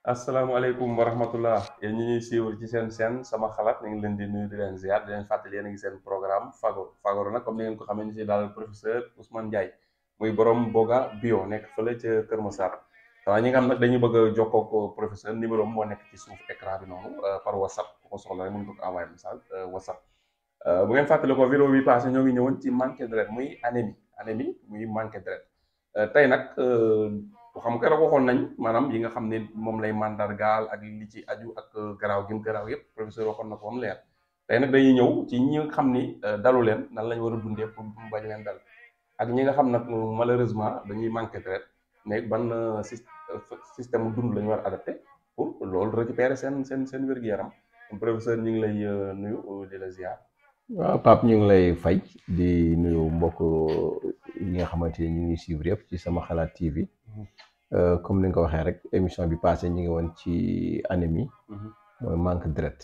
asalaamaaleykum wa rahmatullah yéen ñi ñuy suivre ci seen chaîne sama xalaat ñu ngi leen di nuyu di leen ziar di leen fàttali yéen a ngi seen programme Fagoro nag comme ni ngeen ko xamee ni si daal professeur Ousmane Ndiaye muy borom Boga bio nekk fële ca Kër Massar waaw ñi nga xam nag dañuy bëgg a jokkoo ko professeur numéro moo nekk ci suuf écran bi noonu par WhatsApp ku ko soxla rek mën nga ko envoyé message WhatsApp bu ngeen fàttali ko vidéo bi passé ñoo ngi ñëwoon ci manque de deret muy anémie muy manque de deret tey nag xam nga keroog waxoon nañ maanaam yi nga xam ne moom lay mandargaal ak li ci aju ak garaaw gi mu garaaw yëpp professeur waxoon na ko am leer tey nag dañuy ñëw ci ñi nga xam ni dalu leen nan lañ war a dundee pour mu bañ leen dal ak ñi nga xam nag malheureusement dañuy manqué deret mais ban système dund la ñu war a adapté pour loolu récupérer seen wér-gu-yaram professeur ñu ngi lay nuyu di la ziar. waaw Pape ñu ngi lay fay di nuyu mbokk yi nga xamante ni ñu ngi suivre yëpp ci sama xalaat TV. Comme ni nga ko waxee rek émission bi passé ñu ngi woon ci anémie. mooy manque deret.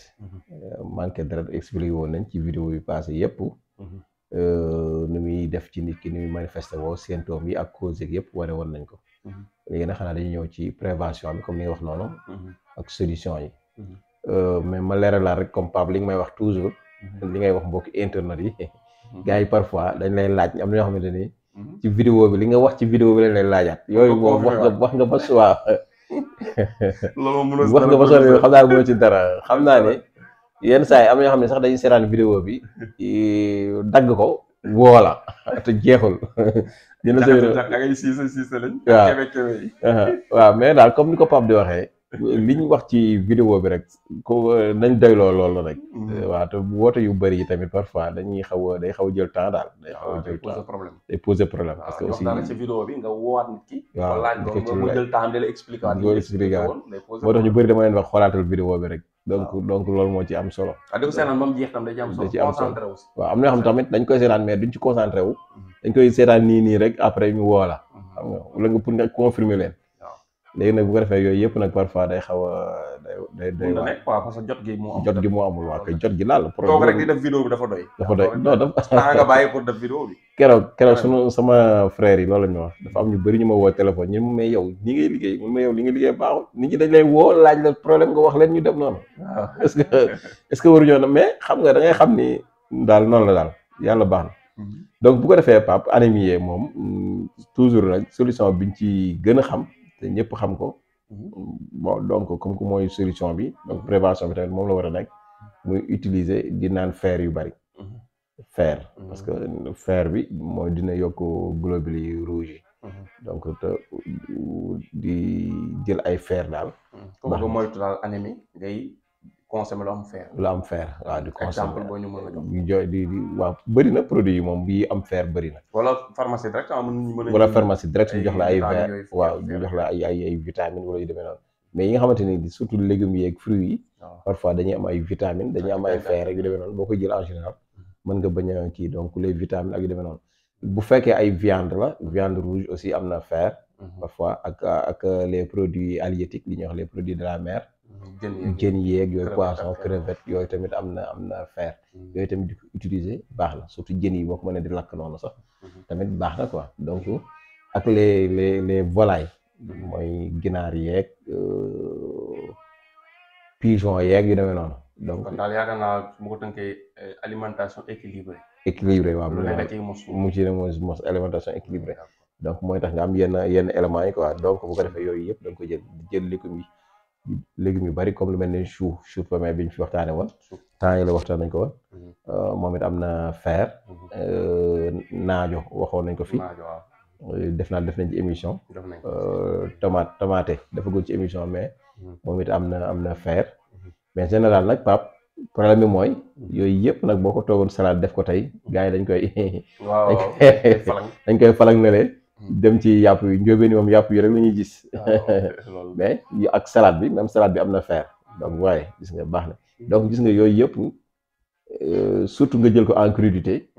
manque deret expliqué woon nañ ci vidéo bi passé yëpp. nu muy def ci nit ki ni muy manifesté woo symptômes yi ak causes yeeg yëpp wane woon nañ ko. léegi nag xanaa dañuy ñëw ci prévention bi comme ni nga wax noonu. ak solution yi. mais ma leeralal rek comme Pape li nga may wax toujours. li ngay wax mbokki internet yi. gars yi parfois dañ lay laaj am na ñoo xamante ni. ci vidéo bi li nga wax ci vidéo bi lañ lay laajaat. yooyu moom wax nga ba suwaa. loolu wax nga ba sori xam naa mënoo ci dara xam naa ne yenn saa yi am na ñoo xam ne sax dañuy seetaan vidéo bi dagg ko woola te jeexul. dina waaw mais daal comme ni ko Pape di waxee. li ñu wax ci vidéo bi rek ko nañ doyloo loolu rek. waaw te woote yu bëri yi tamit parfois dañuy day xaw a jël temps daal. day xaw a jël temps day poser problème. parce que aussi ci vidéo bi nga woowaat nit ki. waaw laaj ko mu jël temps di la expliquer waat. moo tax ñu bëri dama leen wax xoolaatal vidéo bi rek. donc loolu moo ci am solo. di ko seetaan ba mu jeex tam da ci am solo concentré wu si. waaw am na yoo xam tamit dañ koy seetaan mais duñ ci concentré wu. dañ koy seetaan nii rek après ñu woo la. xam nga wala nga pour nga confirmer leen. léegi nag bu ko defee yooyu yëpp nag parfois day xaw a day parce que jot gi moo amul waa kay jot gi laal. toog rek di def vidéo bi dafa doy. non dafa nga bàyyi pour def vidéo bi. keroog sama frère yi loolu la ñu wax dafa am ñu bëri ñu ma woo téléphone ñu mais yow ñi ngay liggéey mun ma yow li nga liggéey baaxul nit ñi dañ lay woo laaj la problème nga wax leen ñu dem noonu. waaw est-ce que waruñoo na mais xam nga da ngay xam ni daal noonu la daal yàlla baax na. donc bu ko defee Pape anémie moom toujours nag solution biñ ci gën a xam. te ñëpp xam ko bon donc comme que mooy solution bi donc prévention bi tamit moom la war a nekk muy utiliser di naan fer yu bari fer parce que fer bi mooy dina yokk globules rouges yi donc te di jël ay fer daal comme que moytu daal anémie ngay consommer lu am fer. waaw di consommer exemple boo ñu mën a jox. di waaw bëri na produit yi moom bii am fer bëri na. wala pharmacie direct wala pharmacie direct ñu jox la ay fer waaw ñu jox la ay vitamines wala yu demee noonu mais yi nga xamante ni surtout légumes yi ak fruits yi. parfois dañuy am ay vitamines dañuy am ay fer ak yu demee noonu boo koy jël en général mën nga bañ a kii donc les vitamines ak yu demee noonu bu fekkee ay viande rouge aussi am na fer. parfois ak les produits halieutiques li ñuy wax les produits de la mer. jën yeeg yooyu poisson crevette yooyu tamit am na fer yooyu tamit di ko utiliser baax na surtout jën yi boo ko mënee di lakk noonu sax tamit baax na quoi donc ak les volailles mooy ginaar yeeg pigeon yeeg yu demee noonu donc daal yaakaar naa bu ko tënkee alimentation équilibrée waaw mu ci ne mos alimentation équilibrée donc mooy tax nga am yenn éléments yi quoi donc bu ko defee yooyu yëpp da nga ko jël légumes yu bari comme lu mel ne chou pommé bi ñu fi waxtaanee woon temps yi la waxtaan nañ ko woon moom it am na fer naajo waxoon nañ ko fi def nañ ci émission tomate dafa gën ci émission mais moom it am na fer mais général nag Pape problème bi mooy yooyu yëpp nag boo ko toogoon salade def ko tey gars yi dañ koy falang ne lee dem ci yàpp yi njóobeen moom yàpp yi rek la ñuy gis mais ak salade bi même salade bi am na fer donc waaye gis nga baax na donc gis nga yooyu yëpp surtout nga jël ko en crudité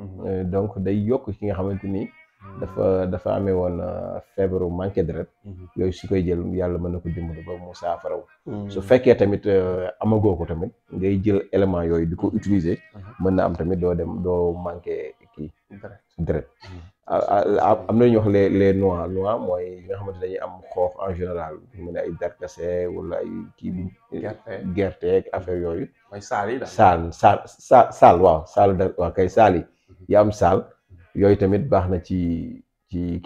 donc day yokk ki nga xamante ni dafa amee woon feebaru manqué deret yooyu su koy jël yàlla mën na ko dimbali ba mu saafaraw su fekkee tamit amagoo ko tamit ngay jël élément yooyu di ko utiliser mën na am tamit doo manqué kii deret am na ñu wax les noix mooy yi nga xamante dañuy am xoox en général mu ne ay darkase wala ay kii bi gerte ak affaire yooyu mooy saal yi saal waaw saal waaw kay saal yi am saal yooyu tamit baax na ci kii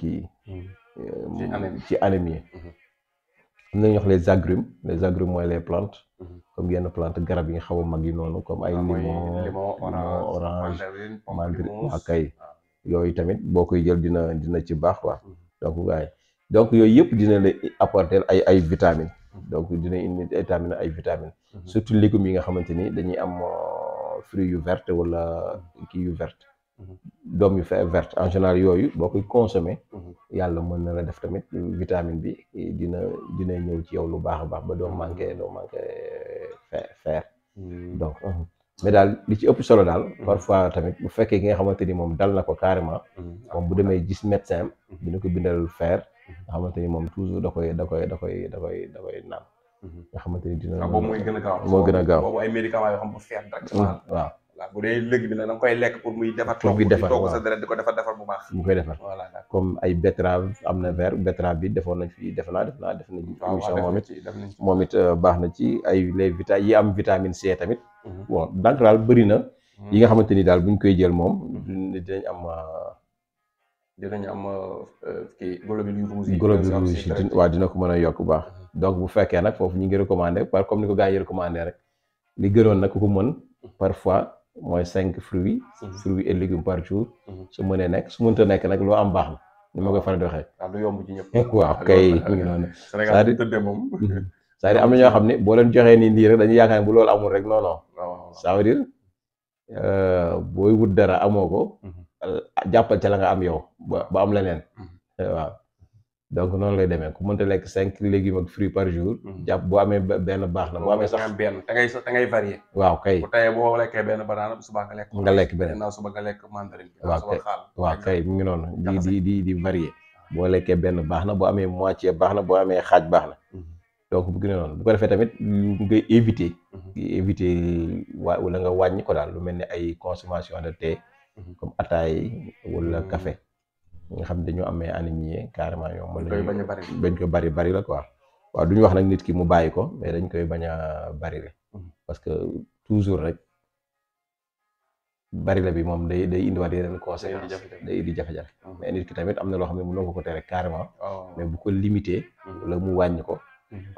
ci anémie am na ñu wax les agrumes mooy les plantes comme yenn plante garab yi nga xaw a mag yi noonu comme ay limon orange mandarine ak kay yooyu tamit boo koy jël dina ci baax quoi donc waaye donc yooyu yëpp dina la apporter ay vitamines donc dina indi vitamine ay vitamines surtout légumes yi nga xamante ni dañuy am fruits yu verte wala kii yu verte doom yu verte en général yooyu boo koy consommer yàlla mën na la def tamit vitamine bi dina ñëw ci yow lu baax a baax ba doo manqué fer donc mais daal li ci ëpp solo daal parfois tamit bu fekkee ki nga xamante ni moom dal na ko carrément moom bu demee gis médecin dina ko bindal fer nga xamante ni moom toujours da koy naan nga xamante ni dina boobu mooy gën a gaaw moo gën a gaaw boobu ay médicaments yoo xam bu fer directement waaw bu dee léegi bi nag da nga koy lekk pour muy defar togg sa deret di ko defar bu baax mu koy defar voilà comme ay betterave am na vert betterave bi defoon nañ fi def nañ émission moom it baax na ci ay les yi am vitamine C tamit bon donc daal bëri na yi nga xamante ni daal buñ koy jël moom dinañ am kii globules rouges waaw dina ko mën a yokk bu baax donc bu fekkee nag foofu ñu ngi recommandé par comme ni ko gars yi recommandé rek li gënoon nag ku ko mën parfois mooy 5 fruits et légumes par jour su mënee nekk su mënta nekk nag loo am baax na ni ma koy faral di waxee du yomb ci ñëpp waaw kay mi ngi noonu c'est-à-dire moom c'est-à-dire am na ñoo xam ne boo leen joxee nii lii rek dañuy yaakaar ne bu loolu amul rek non ça veut dire booy wut dara amoo ko jàppal ca la nga am yow ba am leneen waaw donc noonu lay demee ku mënta lekk 5 légumes ak fruits par jour jàpp boo amee benn baax na boo amee sax benn da ngay varier waaw kay bu tayee boo lekkee benn banaana bu subaa nga lekk beneen ginnaaw suba nga lekk mandarine waaw kay mu ngi noonu di varier boo lekkee benn baax na boo amee moitié baax na boo amee xaaj baax na donc bu gën a noonu bu ko defee tamit ngay éviter wala nga wàññi ko daal lu mel ni ay consommation de thé comme ataay wala café nga xam ne dañoo amee anémie carrément ñoom bañ ko bari la quoi waaw duñu wax nag nit ki mu bàyyi ko mais dañ koy bañ a bari la parce que toujours rek bari la bi moom day indiwaat yeneen conséquences day indi jafe-jafe mais nit ki tamit am na loo xam ne mënoo ko tere carrément mais bu ko limité wala mu wàññi ko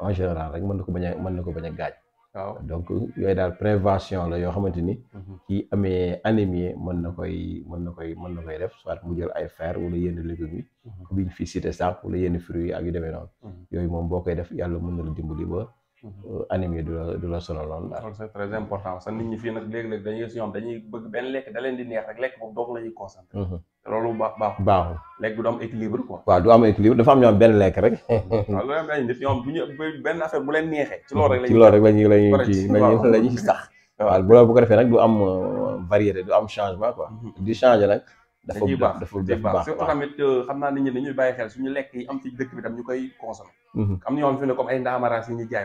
en général rek mën na ko bañ a gaañ donc yooyu daal prévention la yoo xamante ni ki amee anémie mën na koy def soit mu jël ay fer wala yenn légumes yi comme yi ñu fi cité sànq wala yenn fruits yi ak yu demee noonu yooyu moom boo koy def yàlla mën na la dimbali ba anémie du la sonal lool daal. c'est très important sax nit ñi fii nag léeg-léeg dañuy bëgg benn lekk da leen di neex rek lekk boobu doog la ñuy concentré loolu baaxul lekk du am équilibre quoi. waaw du am équilibre dafa am ñoo am benn lekk rek. waaw loolu am ay nit ñoom benn affaire bu leen neexee. ci loolu rek la ñuy sax. waaw bu ko defee nag du am variété du am changement quoi. di changer nag. dafa baax surtout tamit xam naa nit ñi dañuy bàyyi xel suñu lekk yi am ci dëkk bi tam ñu koy consommer. am na ñoo xam ne comme ay ndaamaraas yi ñuy jaay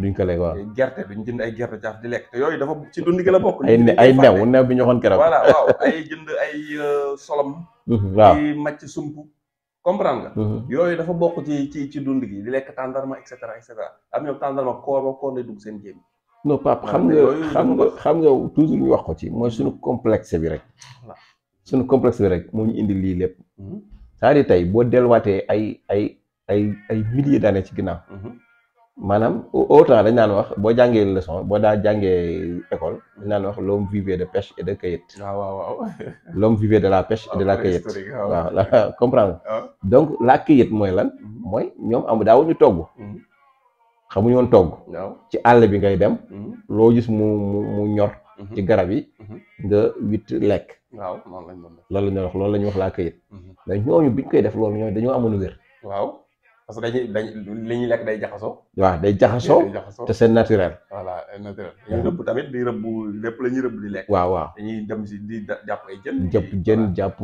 duñ ko lekk. waaw gerte duñ jënd ay gerte caaf di lekk te yooyu dafa ci dund gi la bokk. ay new bi ñu waxoon keroog. voilà waaw ay jënd ay solom. waaw ay màcc sump comprendre nga. yooyu dafa bokk ci dund gi di lekk tàndarma et cetera am ñoom tàndarma koor lay dugg seen jéem. non Pape xam nga toujours ñu wax ko ci mooy suñu complexe bi rek. suñu complexe bi rek moo ñu indi lii lépp. c'est-à-dire tey boo delluwaatee ay milliers d'années ci ginnaaw. maanaam autant dañ naan wax boo jàngee leçon boo daa jàngee école dañ naan wax l'homme vivait de pêche et de cueillette. waaw. l'homme vivait de la pêche et de la cueillette. waaw la comprendre donc la cueillette mooy lan. mooy ñoom daawuñu togg. xamuñu woon togg. ci àll bi ngay dem. loo gis mu ñor. ci garab yi. nga witt lekk. waaw noonu lañ doon def. loolu la ñuy wax la cueillette. mais ñooñu biñ koy def loolu ñooñu dañoo amoon wér. waaw parce que li ñuy lekk day jaxasoo. waaw day jaxasoo te c'est naturel. voilà naturel. ñu rëbb tamit di rëbb lépp la ñuy rëbb di lekk. waaw dañuy dem si di jàpp ay jën. jàpp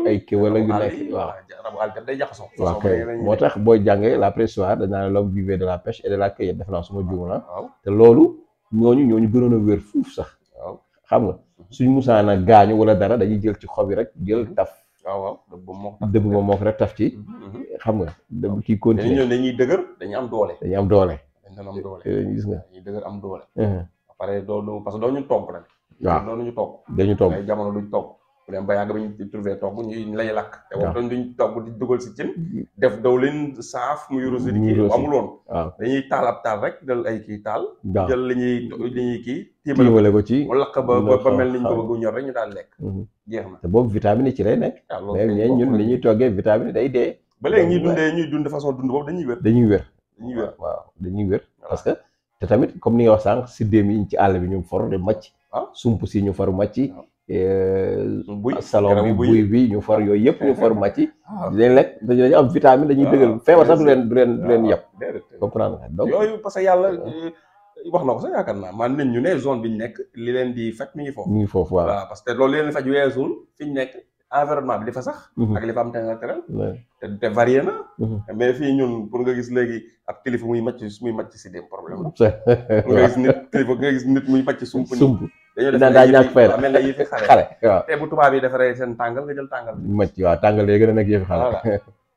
ay kéwal ak yu nekk waaw. rabu àll day jaxasoo. waaw kay moo tax booy jàngee la préhistoire dañ naan l'homme vivait de la pêche et de la cueillette def naa suma juum la. te loolu ñooñu gënoon a wér fuuf sax. waaw xam nga suñ musaana gaañu wala dara dañuy jël ci xob yi rek jël taf. waaw waaw dëbb moo ko tax dëbb moom moo ko rek taf ci xam nga dëbb kii continuer dañuy dëgër dañuy am doole dañuy am doole dañ am doole gis nga dañuy dëgër am doole après doo parce que doo ñu togg nag waaw doo ñu togg dañu togg ay jamono duñ togg bu dem ba yàgg ba ñu trouvé togg ñu lay lakk te boobu duñ togg di dugal si cin def dawlin saaf muy rosi di kii amul woon waaw dañuy taal ab taal rek jël ay kii taal jël li ñuy kii tiimale ko ci mu lakk ba mel niñ ko bëgg ñor rek ñu daal lekk jeex na te boobu vitamine ci lay nekk mais ñun li ñuy toggee vitamine day dee ba léegi ñuy dund façon dund boobu dañuy wér waaw dañuy wér parce que te tamit comme ni nga wax sànq siddéem yi ci àll bi ñu for de màcc sump si ñu for màcc salon bi buy bi ñu for yooyu yëpp ñu for màcc leen lekk dañu am vitamine dañuy dëggal feebar sax du leen yàpp comprendre nga donc yooyu parce que yàlla wax na ko sax yaakaar naa man nit ñu ne zone bi ñu nekk li leen di faj mi ngi foofu waaw parce que loolu li leen faj weesul fi ñu nekk environnement bi di fa sax ak li fa am terrain te varié na mais fii ñun pour nga gis léegi ab kilifa muy màcc si dem problème la nga gis nit muy màcc sump dañoo def daa ñàkk fay mel na yëfi xale waaw te bu tubaab yi defaree seen tàngal nga jël tàngal màcc waaw tàngal léegi gën a nekk yëfi xale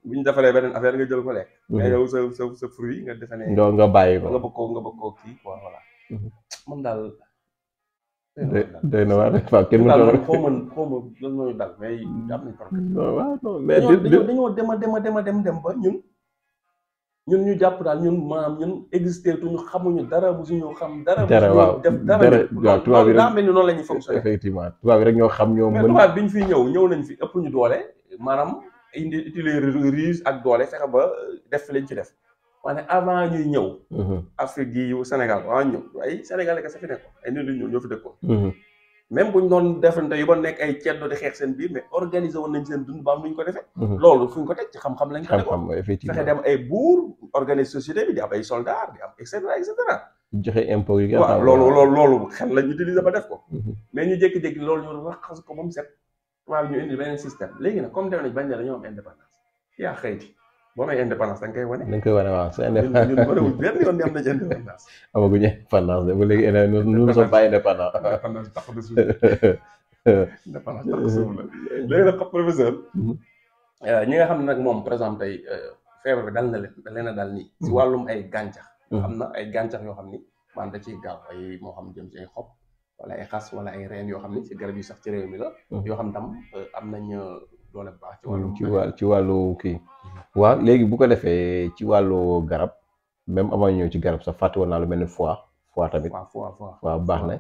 bu ñu defaree beneen affaire nga jël ko lekk mais yow sa fruit nga defe ne nga bàyyi ko nga bëgg koo kii quoi voilà man daal doy na waar waaw kenn mu toog xaw ma lan mooy dal mais am nañ problème waaw non mais dañoo dem ba ñun ñu jàpp daal ñun maanaam ñun existé tuñu xamuñu dara musuñu xam dara waaw def dara waaw tubaab bi daa mel ni noonu la ñuy fonctionné effectivement tubaab bi rek ñoo xam ñoo mais tubaab bi ñu fi ñëw nañ fi ëpp ñu doole maanaam indi utiliser ruse ak doole fexe ba def fi lañ ci def waaye avant ñuy ñëw Afrique gi yu Sénégal avant ñëw ay Sénégalais ka sa fi nekkoon ay nit ñu ñoo fi dëkkoon même buñ doon defante yu ba nekk ay ceddo di xeex seen biir mais organisé woon nañ seen dund ba am nuñ ko defee loolu fuñ ko teg ci xam-xam lañ ko tegoon fexe dem ay buur organiser société bi di am ay soldats di am et cetera joxe impôt yi waaw loolu xel lañ utiliser ba def ko mais ñu jékki-jékki loolu ñu raxas ko ba mu set waaw ñu indi beneen système léegi nag comme dem nañ bañ ne dañoo am indépendance yaa xëyti boo may indépendance da nga koy wane. da nga koy wane waaw sa indépendance ñun bëriwul benn yoon di am nañ indépendance. amaguñu indépendance de ba léegi nous ne sommes pas indépendants. indépendance tax de suuf indépendance tax de suuf la léegi nag professeur. ñi nga xam ne nag moom par exemple tey feebar bi dal na leen a dal nii. si wàllum ay gàncax. am na ay gàncax yoo xam ni maanaam da ciy gaaw ay moo xam jëm ci ay xob wala ay xas wala ay reen yoo xam ni si garab yi sax ci réew mi la. yoo xam tam am nañ doole bu baax ci wàllu kii. waaw léegi bu ko defee ci wàllu garab même avant ñëw ci garab sax fàtte woon naa lu mel ni foie tamit. waaw baax na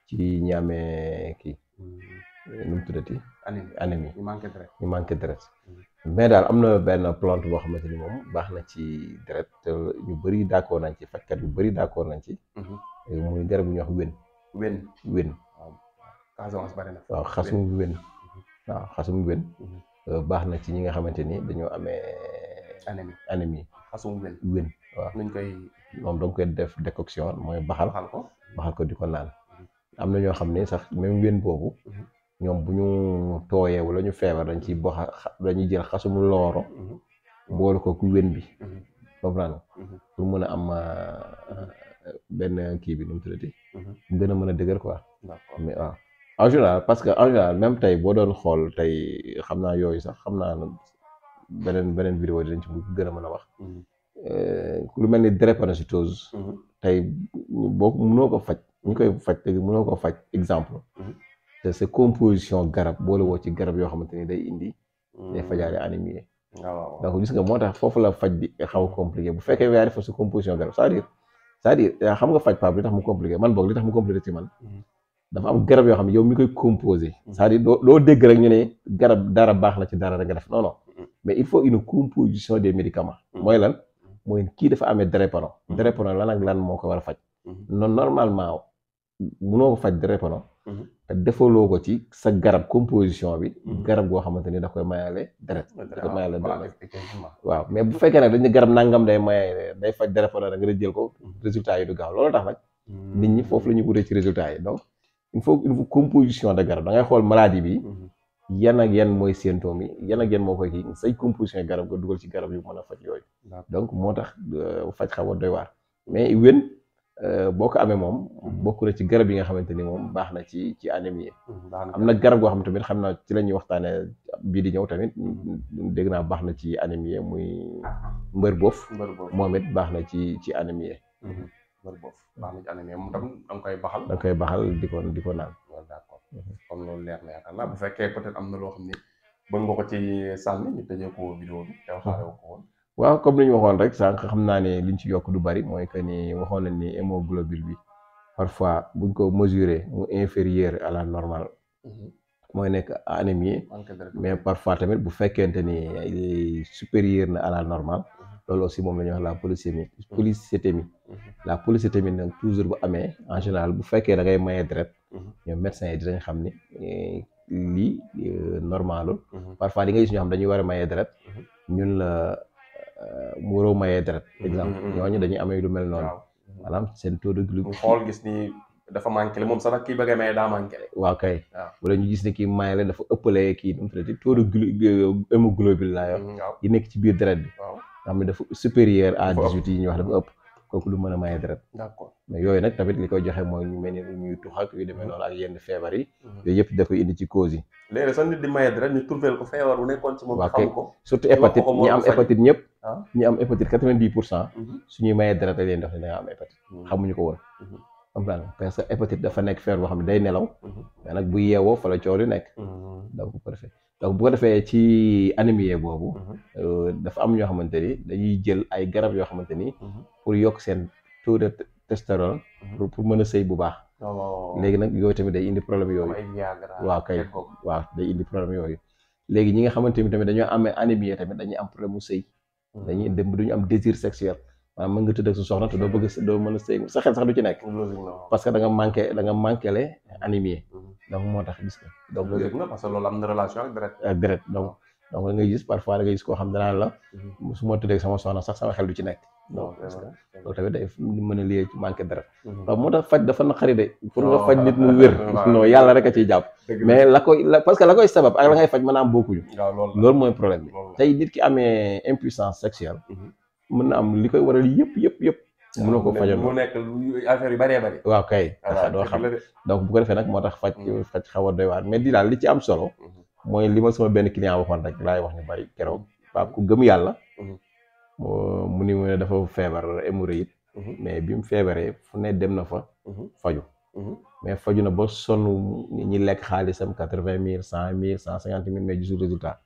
ci ñi amee kii nu mu tuddati. anémie ñu manqué deret mais daal am na benn plante boo xamante ni moom baax na ci deret te ñu bëri d'accord nañ ci fajkat yu bëri d'accord nañ ci. muy garab bu ñuy wax wén. waaw xasum wén. waaw xasum wén. baax na ci ñi nga xamante ni dañoo amee anémie xasum wén waaw nuñ koy moom danga koy def décoction mooy baxal ko di ko naan am na ñoo xam ne sax même wén boobu ñoom bu ñu tooyee wala ñu feebar dañ ciy dañuy jël xasum looro boole ko ku wén bi comprendre pour mën a am benn kii bi nu mu tuddati gën a mën a dëgër quoi mais waaw en général parce que en général même tey boo doon xool tey xam naa yooyu sax xam naa beneen vidéo dinañ ci gën a mën a wax lu mel ni drépanocytose tey boo mënoo ko faj ñu koy faj te mënoo ko faj exemple te sa composition garab boole woo ci garab yoo xamante ni day indi day fajaale anémie donc gis nga moo tax foofu la faj bi xaw a compliqué bu fekkee yaa def sa composition garab c'est-à-dire xam nga faj Pape li tax mu compliqué man boog li tax mu compliqué ci man dafa am garab yoo xam ne yow mi koy composé c'est-à-dire doo dégg rek ñu ne garab dara baax na ci dara rek nga def non mais il faut une composition des médicaments mooy lan mooy kii dafa amee drépano lan ak lan moo ko war a faj non normalement munoo ko faj drépano te defaloo ko ci sa garab composition bi garab goo xamante ni da koy mayale deret da koy mayale deret waaw mais bu fekkee nag dañu garab nangam day faj drépano rek nga jël ko résultat yi du gaaw loolu tax nag nit ñi foofu la ñu wutee ci résultat yi donc il faut une composition de garab da ngay xool maladie bi yan ak yan mooy symptômes yi yan ak yan moo koy kii say composition garab nga dugal ci garab yu mën a faj yooyu donc moo tax faj xaw a doy waar mais wén boo ko amee moom bokk na ci garab yi nga xamante ni moom baax na ci anémie. am na garab goo xam tamit xam naa ci la ñuy waxtaanee bii di ñëw tamit dégg naa baax na ci anémie muy mbër boof moom it baax na ci anémie. mbër boof baax na ci anémie moom tam da nga koy baxal. da nga koy baxal di ko naan. d'accord kon loolu leer na yaakaar naa bu fekkee peut-être am na loo xam ni bëgg nga ko ci sànni ñu tëjee ko vidéo bi te waxaale ko woon. waaw comme li ñu waxoon rek sànq xam naa ne liñ ci yokk du bari mooy que ni waxoon nañ ni hémoglobine bi parfois buñ ko mesurer mu inférieur à la normale mooy nekk anémie, mais parfois tamit bu fekkente ni supérieur na à la normale loolu aussi moom la ñuy wax la polycythémie. La polycythémie nag toujours bu amee en général bu fekkee da ngay maye deret ñoom médecins yi dinañ xam ni lii normalul. Parfois di nga gis ñoo xam dañuy war a maye deret ñun la mu waroo mayee deret exemple ñooñu dañuy amee lu mel noonu maanaam seen taux de glucose xool gis ni dafa manqué moom sax kii bëgg a maye daa manqué waaw kay wala ñu gis ne kii mayele dafa ëppalee kii nu mu tuddati taux de hémoglobine laa yor yi nekk ci biir deret bi nga xam ne dafa supérieur à 18 yi ñuy wax dafa ëpp kooku lu mën a maye deret. D'accord mais yooyu nag tamit li koy joxe mooy ñu mel ni ñuy tux ak yu demee noonu ak yenn feebar yi yooyu yëpp da koy indi ci cause yi. léegi sax nit di maye deret ñu trouvé ko feebar bu nekkoon ci moom xam ko surtout hépatite ñi am hépatite ñëpp ñi am hépatite 90% suñuy mayee deret leen dox ne da nga am hépatite xamuñu ko woon comprendre parce que hépatite dafa nekk feebar boo xam ne day nelaw mais nag bu yeewoo fa la coow li nekk donc bu ko defee donc bu ko defee ci anémie boobu dafa am ñoo xamante ni dañuy jël ay garab yoo xamante ni pour yokk seen taux de testostérone pour mën a sëy bu baax léegi nag yooyu tamit day indi problème yooyu waaw kay waaw day indi problème yooyu léegi ñi nga xamante ni tamit dañoo amee anémie tamit dañuy am problème mu sëy dañuy dem duñu am désir sexuel maanaam mën nga tëdd ak sa soxna te doo bëgg doo mën a sëy sa xel sax du ci nekk parce que da nga manqué le anémie donc moo tax gis nga donc logique na parce que loolu am na relation ak deret donc da ngay gis parfois da ngay gis koo xam danaa la su ma tëddee ak sama soxna sax sama xel du ci nekk donc loolu tamit day mën a lié ci manqué deret waaw moo tax faj dafa naqari de pour nga faj nit mu wér non yàlla rek a ciy jàpp mais parce que la koy sabab ak la ngay faj mën naa am bokkuñu loolu mooy problème bi tey nit ki amee impuissance sexuelle mën na am li koy waral yëpp mënoo ko fajal mu nekk affaire yu bëree bëri waaw kay doo xam donc bu ko defee nag moo tax faj xaw a doy waar mais di daal li ci am solo mooy li ma sama benn client waxoon rek laay wax ñu bari keroog waaw ku gëm yàlla mu ni mu ne dafa feebar hémorroïde mais bi mu feebaree fu ne dem na fa faju mais faju na ba sonn ñi lekk xaalisam 80 000 100 000 150 000 mais gisul résultat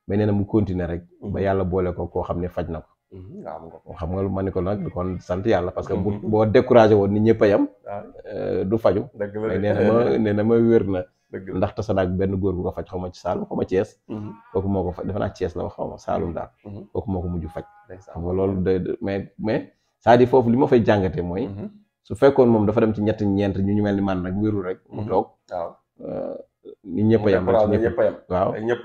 mais nee na mu continuer rek ba yàlla boole ko koo xam ne faj na ko xam nga lu ma ni ko nag kon sant yàlla parce que boo découragé woon ni ñëpp a yam du faju nee na ma wér na ndax tasa naag benn góor bu ko faj xaw ma ci Saalum xaw ma Thiès kooku moo ko faj defe naa Thiès la wax xaw ma Saalum daal kooku moo ko mujj faj xam nga loolu mais c'est-à-dire foofu li ma fay jàngate mooy su fekkoon moom dafa dem ci ñett ñeent ñu mel ni man nag wérul rek mu toog nit ñëpp a yam rek ñëpp waaw ñëpp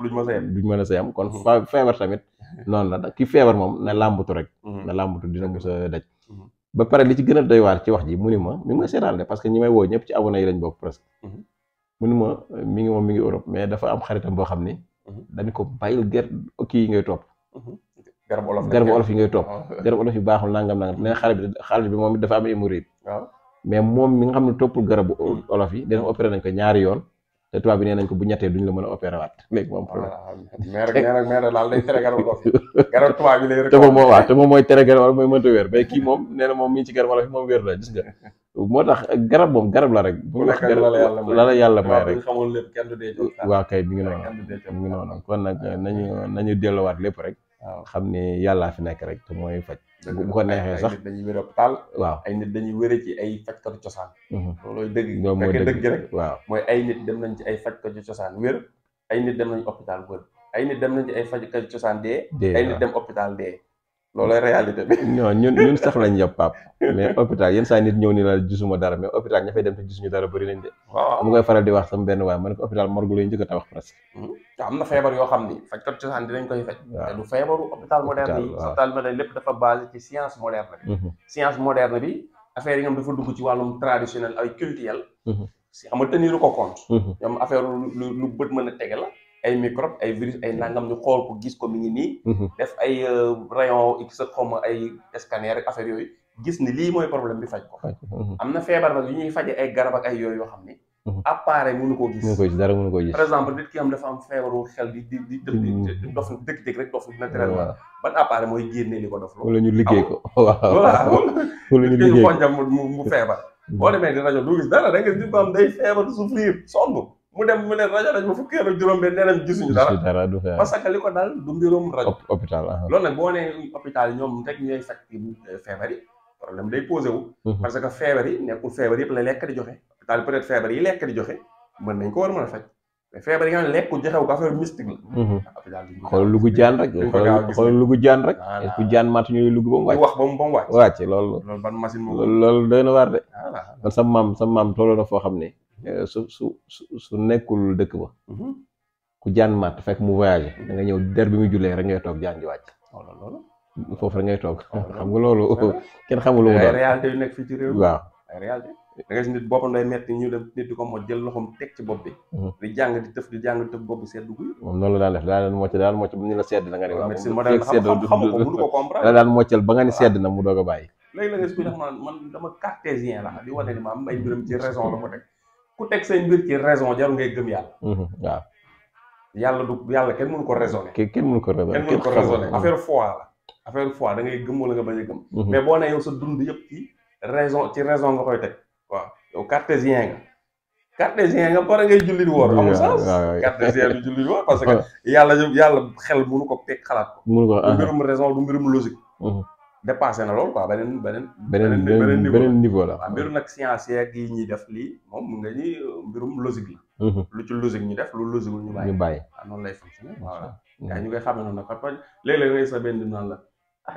duñ mën a sa yam kon feebar tamit noonu la ki feebar moom na làmbatu rek na làmbatu dina mos a daj ba pare li ci gën a doy waar ci wax ji mu ni ma mi ngi may seetaan de parce que ñi may woo ñëpp ci abonné yi lañ bokk presque mu ni ma mi ngi Europe mais dafa am xaritam boo xam ni dañ ko bàyyil kii yi ngay topp garabu olof yi ngay topp garabu olof yi baaxul nangam nee xale bi moom it dafa am hémorroïde mais moom mi nga xam ne toppul garabu olof yi dina opéré nañ ko ñaari yoon te tubaab bi nee nañ ko bu ñettee duñ la mën a opéré waat léegi moom mais daal day tere garabu olof garabu tubaab bi lay te moom mooy tere garab olof mooy mënta wér mais kii moom nee na moom mi ngi ci garabu olof yi moom wér la gis nga moo tax garab moom garab la rek bu wax la la yàlla may rek waaw kay mi ngi noonu kon nag nañu delluwaat lépp rek xam ne yàllaa fi nekk rek te mooy faj bu ko neexee sax ay nit dañuy wér hôpital waaw ay nit dañuy wére ci ay fajkatu cosaan loolooy dëgg mooy dëgg rek waaw mooy ay nit dem nañ ci ay fajkatu cosaan wér ay nit dem nañ hôpital wér ay nit dem nañ ci ay fajkatu cosaan dee ay nit dem hôpital dee loolooy réalité bi non ñun sax lañ yàpp pap mais hôpital yenn saa nit ñëw ni la gisuma dara mais hôpital ña fay dem te gisuñu dara bëri nañ de mu koy faral di wax sama benn waay ma ne ko hôpital morgue lay njëkk a tabax presque te am na feebar yoo xam ni fajkat cosaan dinañ koy faj te du feebaru hôpital moderne yi hôpital moderne lépp dafa basé ci science moderne bi science moderne bi affaire yi nga xam dafa dugg ci wàllum traditionnel ay culturel si xam nga teniru ko compte ñoom affaire lu bët mën a tege la ay microbe ay virus ay nangam ñu xool ko gis ko mi ngi nii def ay rayon x xawma ay scanner ak affaire yooyu gis ni lii mooy problème bi faj ko. am na feebar nag yu ñuy faje ay garab ak ay yooyu yoo xam ni appareil mënu koo gis. mënu ko gis dara mënu ko gis. par exemple nit ki am dafa am feebaru xel di dof dëkk-dëkk rek dof naturellement ban appareil mooy génne li ko dof loolu. wala ñu liggéey ko waaw wala ñu liggéey ko xonjam mu feebar. boo demee di rajo du gis dara da nga nit ko am day feebar souffrir sonn mu dem mu ne rajo ba fukki ak juróom-benn nee nañ gisuñu dara du feebar parce que li ko dal du mbirum rajo. hôpital loolu nag boo nee hôpital ñoom rek ñooy faj feebar yi problème day posé wu. parce que feebar yi nekkul feebar yëpp la lekk di joxe. hôpital peut-être feebar yi lekk di joxe mën nañ ko war a mën a faj mais feebar yi nga xam ne lekk joxewu ko affaire mystique la. xool lugu jaan rek xool lugu jaan rek. ku jaan mat ñuy lugu ba mu wàcc. wax ba mu wàcc. wàcc loolu ban machine moo loolu doy na waar de. man sa maam tolloo na foo xam ne su nekkul dëkk ba. ku jaan mat fekk mu voyagé da nga ñëw der bi muy jullee rek ngay toog jaan di wàcc. foofu rek ngay toog xam nga loolu kenn xamul lu mu doon. réalité yu nekk fii ci réew mi waaw ay réalité da nga gis nit boppam day metti ñu dem nit di ko mot jël loxoom teg ci bopp bi. di jàng di tëf bopp bi seddu guy. moom noonu la daan def daan mocc bu ñu la sedd na nga ne. médecine moderne xamu ko mënu ko comprendre. la daan moccal ba nga ni sedd na mu doog a bàyyi. léegi la nga gis ku tax man dama cartésien la di wane ni maam ay mbiram ci raison la ko teg ku teg say mbir ci raison jarul ngay gëm yàlla. waaw yàlla kenn mënu ko raisonner. kenn mënu ko raisonner affaire foi la affaire foi da ngay gëm wala nga bañ a gëm. mais boo nee yow sa dund yëpp ci raison nga koy teg. waaw yow cartésien nga pare ngay julli di woor amul sens. cartésien du julli di woor parce que yàlla xel mënu ko teg xalaat ko. mënu ko du mbirum raison du mbirum logique. dépassé na loolu quoi beneen niveau la. waaw mbirum nag science yeeg yi ñuy def lii moom mun nga ni mbirum logique la. lu ci logique ñu def lu logique ñu bàyyi. waaw noonu lay fonctionner voilà. gars yi ñu koy xamee noonu nag parce que léeg-léeg ngay sa benn naan la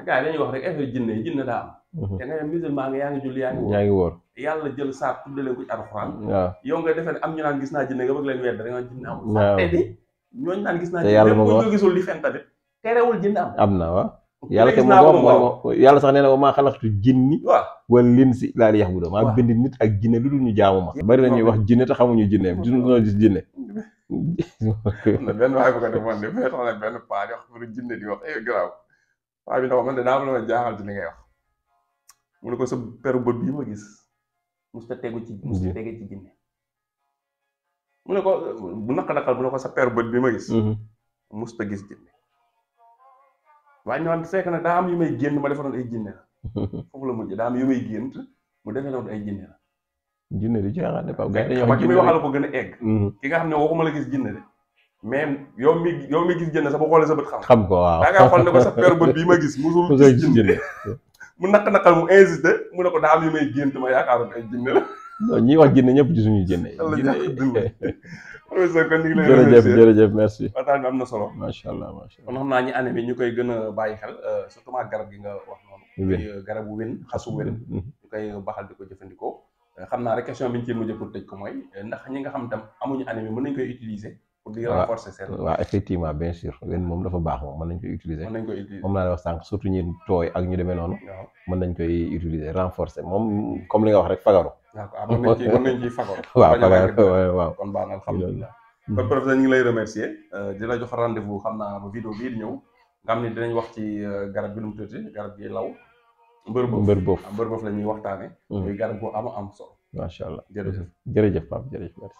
gars yi dañuy wax rek effet jinne daa am. te nga ne musulman nga yaa ngi julli yaa ngi woor. yàlla jël saar tuddale ko ci alxuraan. waaw yow nga defee ne am ñu naan gis naa jinne nga bëgg leen wedd da nga jinne am. waaw te di ñooñu naan gis naa jinne même bu ñu gisul di fen tamit terewul jinne am na waaw. yàlla te moom yàlla sax nee na wa maa xalaqtu jinni wal insa illaa liya'buduun maa bind nit ak jinne lu dul ñu jaamu ma. bari na ñuy wax jinne te xamuñu jinne duñu gis jinne. benn waay bu ko defoon de fee tax na benn paa di wax pour jinne di wax garaaw paa bi man de daa am la ma jaaxal ci li ngay wax mu ne ko sa peru bët bii ma gis musta tege ci jinne mu ne ko bu naqal mu ne ko sa peru bët bii ma gis musta gis jinne waaye ñoom fekk na daa am yu may génn ma defaroon ay jinne la foofu la mujj daa am yu may gént mu defee noonu ay jinne la. jinne di caaxaan Pape gars yi dañuy wax ki muy waxal ko gën a egg. ki nga xam ne waxuma la gis jinne de mais yow mi gis jinne sax boo xoolee sa bët xam ko waaw. daa ngaa xool ne ko sa peru bët bii ma gis musul gis jinne mu naqal mu insisté mu ne ko daa am yu may gént ma yaakaaroon ay jinne la. non ñiy wax jinne ñëpp ci suñu jinne. professeur kon ñu ngi lay jërëjëf merci. waxtaan bi am na solo. macha allah kon xam naa ñi année bi ñu koy gën a bàyyi xel surtout maa garab gi nga wax noonu. garabu wén xasu wén. ñu koy baxal di ko jëfandikoo. xam naa rek question bi ñu ciy mujj pour tëj ko mooy ndax ñi nga xam tam amuñu année bi mën nañ koy utiliser. pour di renforcer seen. waaw effectivement bien sûr wén moom dafa baax moom mën nañ koy utiliser. moom laa la wax sànq surtout ñi tooy ak ñu demee noonu. mën nañ koy utiliser renforcer moom comme li nga wax rek fagaru. d'accord mën nañ ciy fagaru. waaw fagaru waaw kon baax na alhamdulilah. kon professeur ñu ngi lay remercier di la jox rendez-vous xam naa ba vidéo bii di ñëw nga xam ne dinañ wax ci garab bi nu mu tuddati garab gi law. mbër boof la ñuy waxtaane muy garab bu am solo. macha allah jërëjëf Pape jërëjëf merci.